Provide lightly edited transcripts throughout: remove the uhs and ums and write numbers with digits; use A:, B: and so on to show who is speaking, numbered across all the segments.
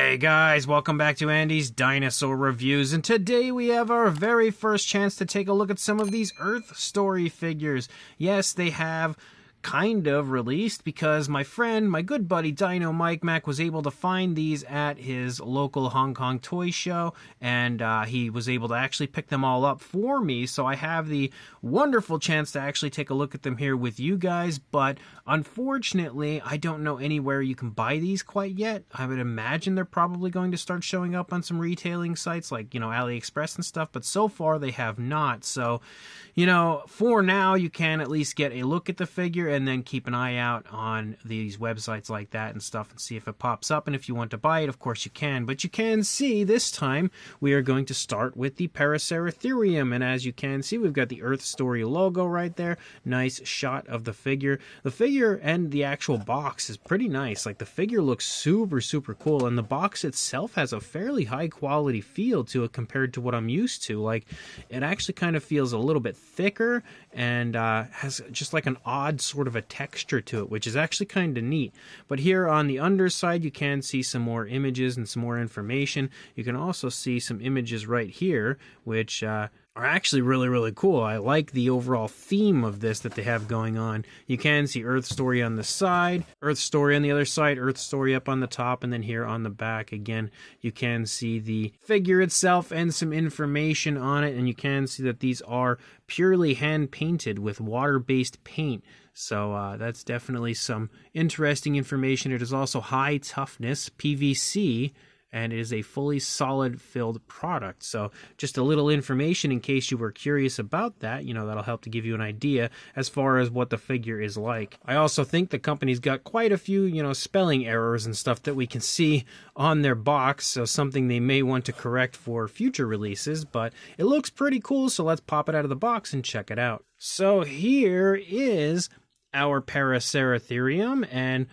A: Hey guys, welcome back to Andy's Dinosaur Reviews, and today we have our very first chance to take a look at some of these Earth Story figures. Yes, they have kind of released because my friend, my good buddy Dino Mike Mac was able to find these at his local Hong Kong toy show, and he was able to actually pick them all up for me, so I have the wonderful chance to actually take a look at them here with you guys. But unfortunately, I don't know anywhere you can buy these quite yet. I would imagine they're probably going to start showing up on some retailing sites like, AliExpress and stuff, but so far they have not. So, for now, you can at least get a look at the figure and then keep an eye out on these websites like that and stuff and see if it pops up. And if you want to buy it, of course you can. But you can see this time we are going to start with the Paraceratherium. And as you can see, we've got the Earth Story logo right there. Nice shot of the figure. The figure and the actual box is pretty nice. Like, the figure looks super, super cool. And the box itself has a fairly high quality feel to it compared to what I'm used to. Like, it actually kind of feels a little bit thicker and has just like an odd sort of a texture to it, which is actually kind of neat. But here on the underside, you can see some more images and some more information. You can also see some images right here, which are actually really, really cool. I like the overall theme of this that they have going on. You can see Earth Story on the side, Earth Story on the other side, Earth Story up on the top, and then here on the back, again, you can see the figure itself and some information on it, and you can see that these are purely hand-painted with water-based paint. So that's definitely some interesting information. It is also high toughness PVC, and it is a fully solid filled product. So just a little information in case you were curious about that, that'll help to give you an idea as far as what the figure is like. I also think the company's got quite a few, spelling errors and stuff that we can see on their box, so something they may want to correct for future releases, but it looks pretty cool, so let's pop it out of the box and check it out. So here is our Paraceratherium, and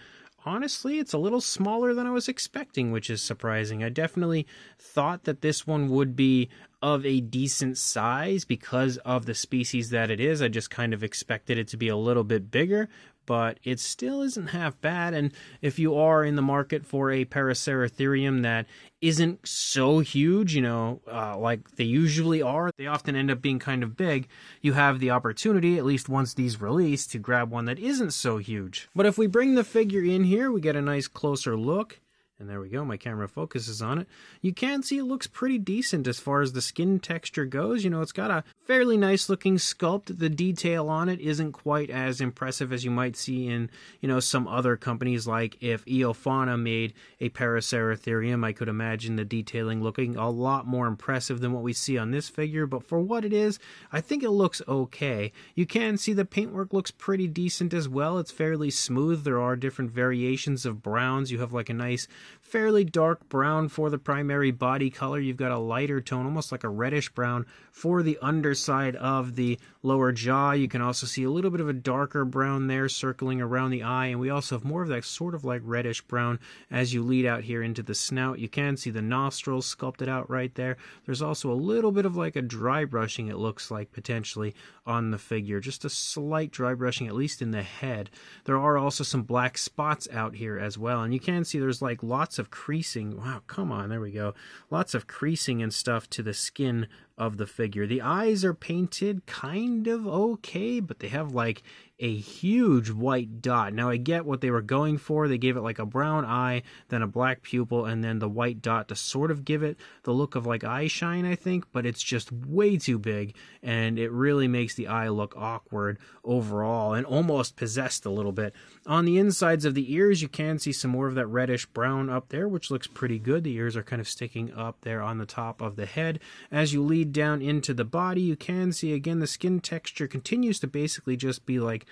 A: honestly, it's a little smaller than I was expecting, which is surprising. I definitely thought that this one would be of a decent size because of the species that it is. I just kind of expected it to be a little bit bigger, but it still isn't half bad. And if you are in the market for a Paraceratherium that isn't so huge, like they usually are, they often end up being kind of big, you have the opportunity, at least once these release, to grab one that isn't so huge. But if we bring the figure in here, we get a nice closer look. And there we go, my camera focuses on it. You can see it looks pretty decent as far as the skin texture goes. It's got a fairly nice looking sculpt. The detail on it isn't quite as impressive as you might see in, some other companies. Like if Eofauna made a Paraceratherium, I could imagine the detailing looking a lot more impressive than what we see on this figure. But for what it is, I think it looks okay. You can see the paintwork looks pretty decent as well. It's fairly smooth. There are different variations of browns. You have like a nice fairly dark brown for the primary body color. You've got a lighter tone, almost like a reddish brown, for the underside of the lower jaw. You can also see a little bit of a darker brown there circling around the eye, and we also have more of that sort of like reddish brown as you lead out here into the snout. You can see the nostrils sculpted out right there. There's also a little bit of like a dry brushing, it looks like, potentially on the figure. Just a slight dry brushing, at least in the head. There are also some black spots out here as well, and you can see there's like lots of creasing. Wow, come on, there we go. Lots of creasing and stuff to the skin of the figure. The eyes are painted kind of okay, but they have like a huge white dot. Now I get what they were going for. They gave it like a brown eye, then a black pupil, and then the white dot to sort of give it the look of like eye shine, I think, but it's just way too big, and it really makes the eye look awkward overall and almost possessed a little bit. On the insides of the ears, you can see some more of that reddish brown up there, which looks pretty good. The ears are kind of sticking up there on the top of the head. As you lead down into the body, you can see again the skin texture continues to basically just be like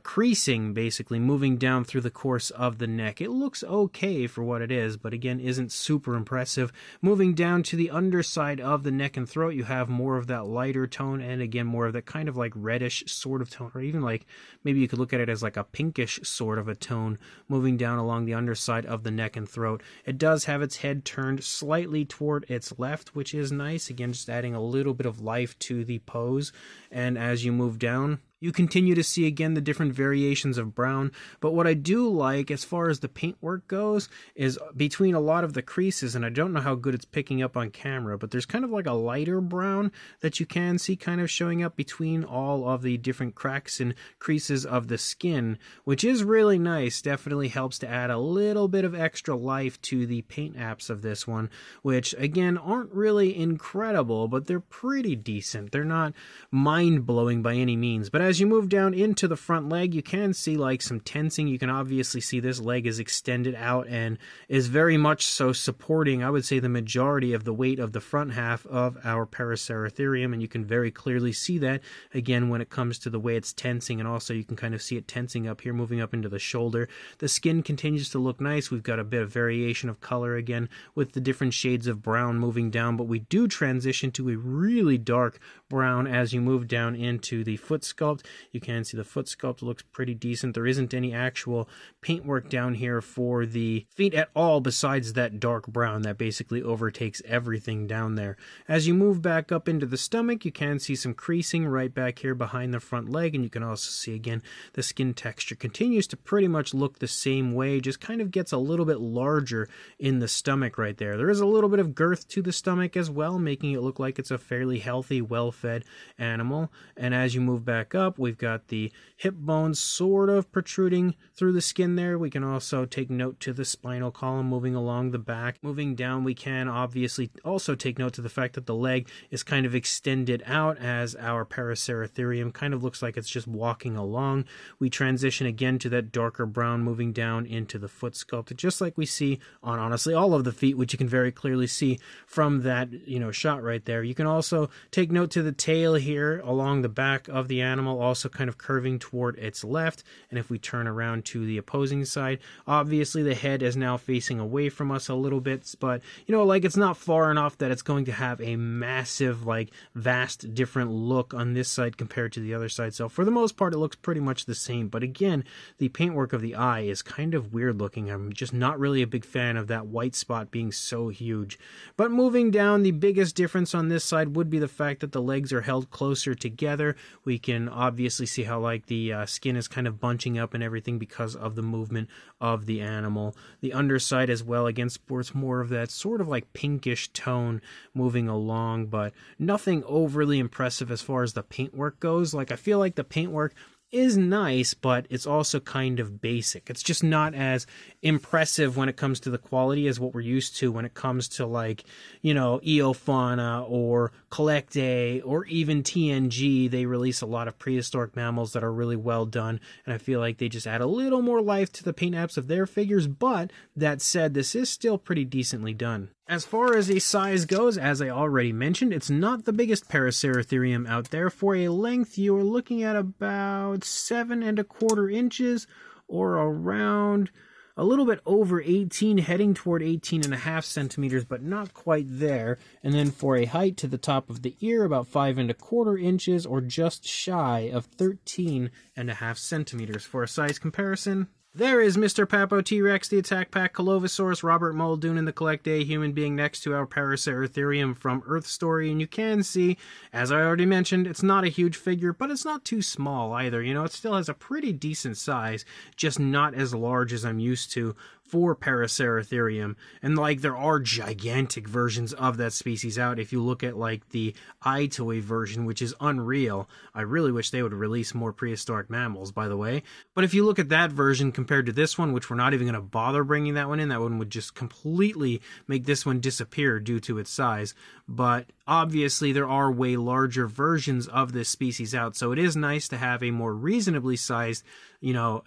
A: creasing, basically moving down through the course of the neck. It looks okay for what it is, but again isn't super impressive. Moving down to the underside of the neck and throat, you have more of that lighter tone, and again more of that kind of like reddish sort of tone, or even like maybe you could look at it as like a pinkish sort of a tone moving down along the underside of the neck and throat. It does have its head turned slightly toward its left, which is nice. Again, just adding a little bit of life to the pose. And as you move down, You continue to see again the different variations of brown, but what I do like as far as the paintwork goes is between a lot of the creases, and I don't know how good it's picking up on camera, but there's kind of like a lighter brown that you can see kind of showing up between all of the different cracks and creases of the skin, which is really nice. Definitely helps to add a little bit of extra life to the paint apps of this one, which again aren't really incredible, but they're pretty decent. They're not mind-blowing by any means, but as you move down into the front leg, you can see like some tensing. You can obviously see this leg is extended out and is very much so supporting, I would say, the majority of the weight of the front half of our Paraceratherium, and you can very clearly see that again when it comes to the way it's tensing, and also you can kind of see it tensing up here, moving up into the shoulder. The skin continues to look nice. We've got a bit of variation of color again with the different shades of brown moving down, but we do transition to a really dark brown as you move down into the foot sculpt. You can see the foot sculpt looks pretty decent. There isn't any actual paintwork down here for the feet at all besides that dark brown that basically overtakes everything down there. As you move back up into the stomach, you can see some creasing right back here behind the front leg, and you can also see again the skin texture continues to pretty much look the same way, just kind of gets a little bit larger in the stomach right there. There is a little bit of girth to the stomach as well, making it look like it's a fairly healthy, well-fed animal. And as you move back up, we've got the hip bones sort of protruding through the skin there. We can also take note to the spinal column moving along the back. Moving down, we can obviously also take note to the fact that the leg is kind of extended out as our Paraceratherium kind of looks like it's just walking along. We transition again to that darker brown moving down into the foot sculpt, just like we see on honestly all of the feet, which you can very clearly see from that shot right there. You can also take note to the tail here along the back of the animal, also kind of curving toward its left. And if we turn around to the opposing side, obviously the head is now facing away from us a little bit, but like it's not far enough that it's going to have a massive, like vast different look on this side compared to the other side. So for the most part, it looks pretty much the same. But again, the paintwork of the eye is kind of weird looking. I'm just not really a big fan of that white spot being so huge. But moving down, the biggest difference on this side would be the fact that the legs are held closer together. We can obviously see how like the skin is kind of bunching up and everything because of the movement of the animal. The underside as well again sports more of that sort of like pinkish tone moving along, but nothing overly impressive as far as the paintwork goes. Like I feel like the paintwork is nice, but it's also kind of basic. It's just not as impressive when it comes to the quality as what we're used to when it comes to like, Eofauna or Collectae or even TNG. They release a lot of prehistoric mammals that are really well done, and I feel like they just add a little more life to the paint apps of their figures, but that said, this is still pretty decently done. As far as a size goes, as I already mentioned, it's not the biggest Paraceratherium out there. For a length, you are looking at about 7¼ inches, or around a little bit over 18, heading toward 18.5 centimeters, but not quite there. And then for a height to the top of the ear, about 5¼ inches, or just shy of 13.5 centimeters. For a size comparison, there is Mr. Papo T-Rex, the Attack Pack Colovosaurus, Robert Muldoon, and the Collectae human being next to our Paraceratherium from Earth Story. And you can see, as I already mentioned, it's not a huge figure, but it's not too small either. It still has a pretty decent size, just not as large as I'm used to for Paraceratherium. And like there are gigantic versions of that species out. If you look at like the eye toy version, which is unreal. I really wish they would release more prehistoric mammals, by the way. But if you look at that version compared to this one, which we're not even going to bother bringing that one in, that one would just completely make this one disappear due to its size. But obviously there are way larger versions of this species out, so it is nice to have a more reasonably sized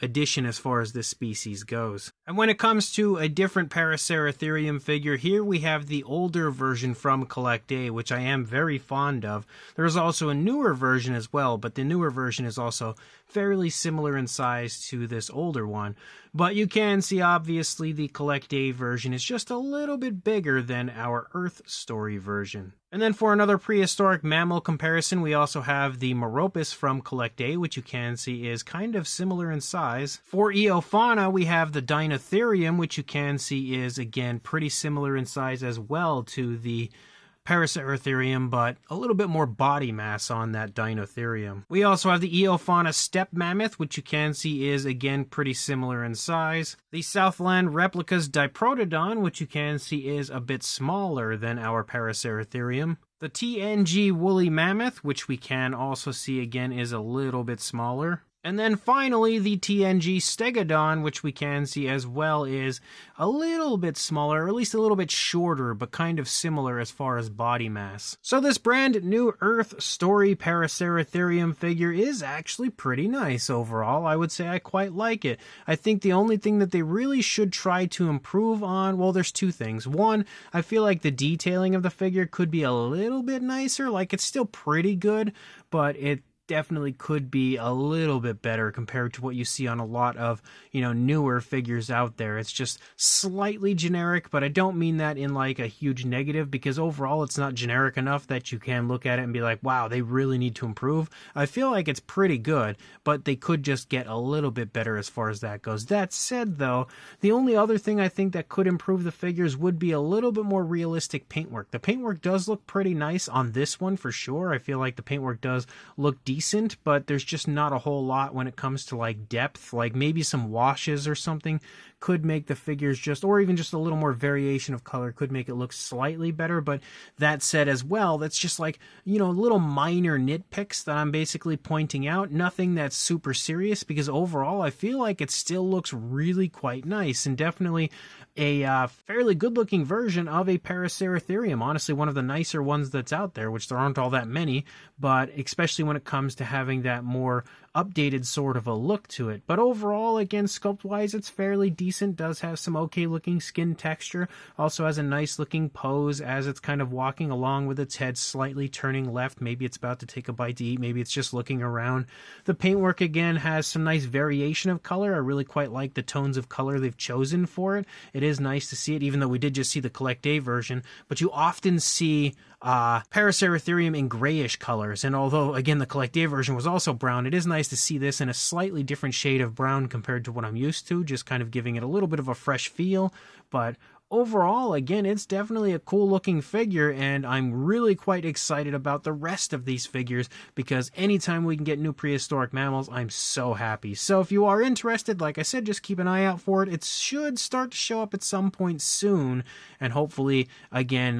A: addition as far as this species goes. And when it comes to a different Paraceratherium figure, here we have the older version from Collectae, which I am very fond of. There's also a newer version as well, but the newer version is also fairly similar in size to this older one. But you can see, obviously, the Collectae version is just a little bit bigger than our Earth Story version. And then for another prehistoric mammal comparison, we also have the Meropus from Collectae, which you can see is kind of similar in size. For Eofauna, we have the Dinosaurium, which you can see is, again, pretty similar in size as well to the Paraceratherium, but a little bit more body mass on that Dinotherium. We also have the Eofauna steppe mammoth, which you can see is, again, pretty similar in size. The Southland replicas Diprotodon, which you can see is a bit smaller than our Paraceratherium. The TNG woolly mammoth, which we can also see, again, is a little bit smaller. And then finally, the TNG stegodon, which we can see as well, is a little bit smaller, or at least a little bit shorter, but kind of similar as far as body mass. So this brand new Earth Story Paraceratherium figure is actually pretty nice overall. I would say I quite like it. I think the only thing that they really should try to improve on, well, there's two things. One, I feel like the detailing of the figure could be a little bit nicer. Like, it's still pretty good, but it definitely could be a little bit better compared to what you see on a lot of, newer figures out there. It's just slightly generic, but I don't mean that in like a huge negative, because overall it's not generic enough that you can look at it and be like, wow, they really need to improve. I feel like it's pretty good, but they could just get a little bit better as far as that goes. That said, though, the only other thing I think that could improve the figures would be a little bit more realistic paintwork. The paintwork does look pretty nice on this one for sure. I feel like the paintwork does look decent, but there's just not a whole lot when it comes to like depth. Like maybe some washes or something could make the figures just, or even just a little more variation of color could make it look slightly better. But that said as well, that's just like, little minor nitpicks that I'm basically pointing out. Nothing that's super serious, because overall I feel like it still looks really quite nice, and definitely a fairly good looking version of a Paraceratherium. Honestly, one of the nicer ones that's out there, which there aren't all that many, but especially when it comes to having that more updated sort of a look to it. But overall, again, sculpt wise, it's fairly decent. Does have some okay looking skin texture. Also has a nice looking pose as it's kind of walking along with its head slightly turning left. Maybe it's about to take a bite to eat. Maybe it's just looking around. The paintwork, again, has some nice variation of color. I really quite like the tones of color they've chosen for it. It is nice to see it, even though we did just see the Collect Day version. But you often see Paraceratherium in grayish colors, and although again the Collect Day version was also brown, it is nice to see this in a slightly different shade of brown compared to what I'm used to, just kind of giving it a little bit of a fresh feel. But overall, again, it's definitely a cool looking figure, and I'm really quite excited about the rest of these figures, because anytime we can get new prehistoric mammals, I'm so happy. So if you are interested, like I said, just keep an eye out for it. It should start to show up at some point soon, and hopefully, again,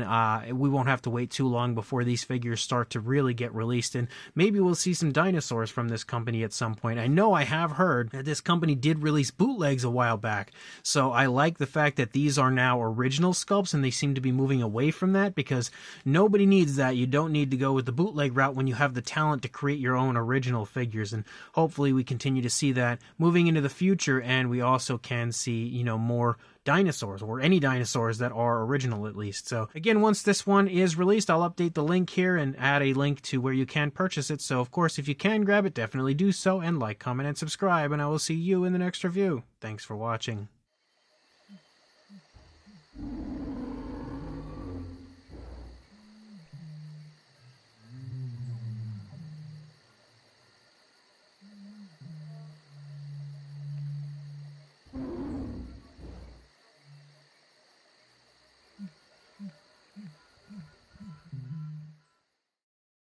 A: we won't have to wait too long before these figures start to really get released, and maybe we'll see some dinosaurs from this company at some point. I know I have heard that this company did release bootlegs a while back, so I like the fact that these are now original sculpts, and they seem to be moving away from that, because nobody needs that. You don't need to go with the bootleg route when you have the talent to create your own original figures, and hopefully we continue to see that moving into the future, and we also can see, more dinosaurs, or any dinosaurs that are original at least. So again, once this one is released, I'll update the link here and add a link to where you can purchase it. So of course, if you can grab it, definitely do so, and like, comment, and subscribe, and I will see you in the next review. Thanks for watching.